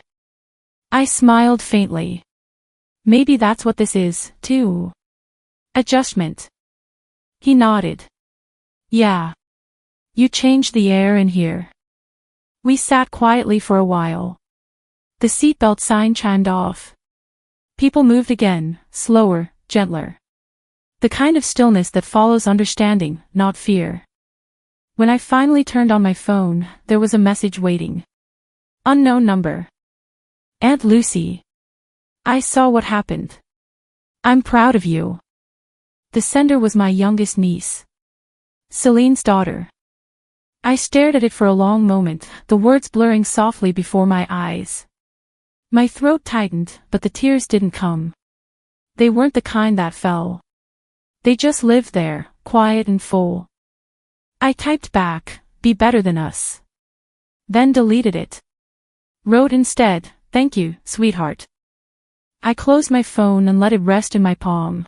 I smiled faintly. Maybe that's what this is, too. Adjustment. He nodded. Yeah. You changed the air in here. We sat quietly for a while. The seatbelt sign chimed off. People moved again, slower, gentler. The kind of stillness that follows understanding, not fear. When I finally turned on my phone, there was a message waiting. Unknown number. Aunt Lucy. I saw what happened. I'm proud of you. The sender was my youngest niece. Celine's daughter. I stared at it for a long moment, the words blurring softly before my eyes. My throat tightened, but the tears didn't come. They weren't the kind that fell. They just lived there, quiet and full. I typed back, be better than us. Then deleted it. Wrote instead, thank you, sweetheart. I closed my phone and let it rest in my palm.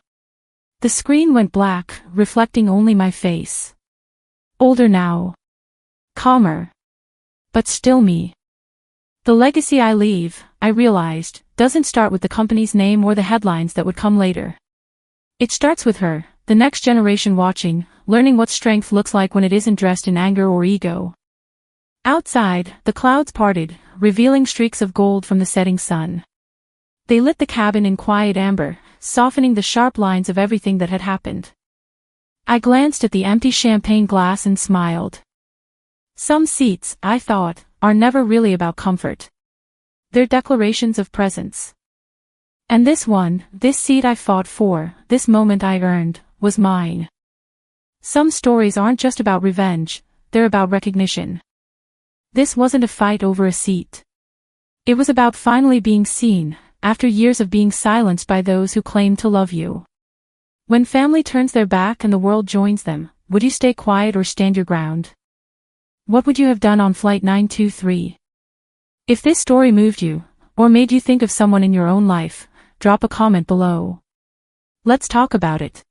The screen went black, reflecting only my face. Older now. Calmer. But still me. The legacy I leave, I realized, doesn't start with the company's name or the headlines that would come later. It starts with her, the next generation watching, learning what strength looks like when it isn't dressed in anger or ego. Outside, the clouds parted, revealing streaks of gold from the setting sun. They lit the cabin in quiet amber, softening the sharp lines of everything that had happened. I glanced at the empty champagne glass and smiled. Some seats, I thought, are never really about comfort. They're declarations of presence. And this one, this seat I fought for, this moment I earned, was mine. Some stories aren't just about revenge, they're about recognition. This wasn't a fight over a seat. It was about finally being seen, after years of being silenced by those who claim to love you. When family turns their back and the world joins them, would you stay quiet or stand your ground? What would you have done on Flight 923? If this story moved you, or made you think of someone in your own life, drop a comment below. Let's talk about it.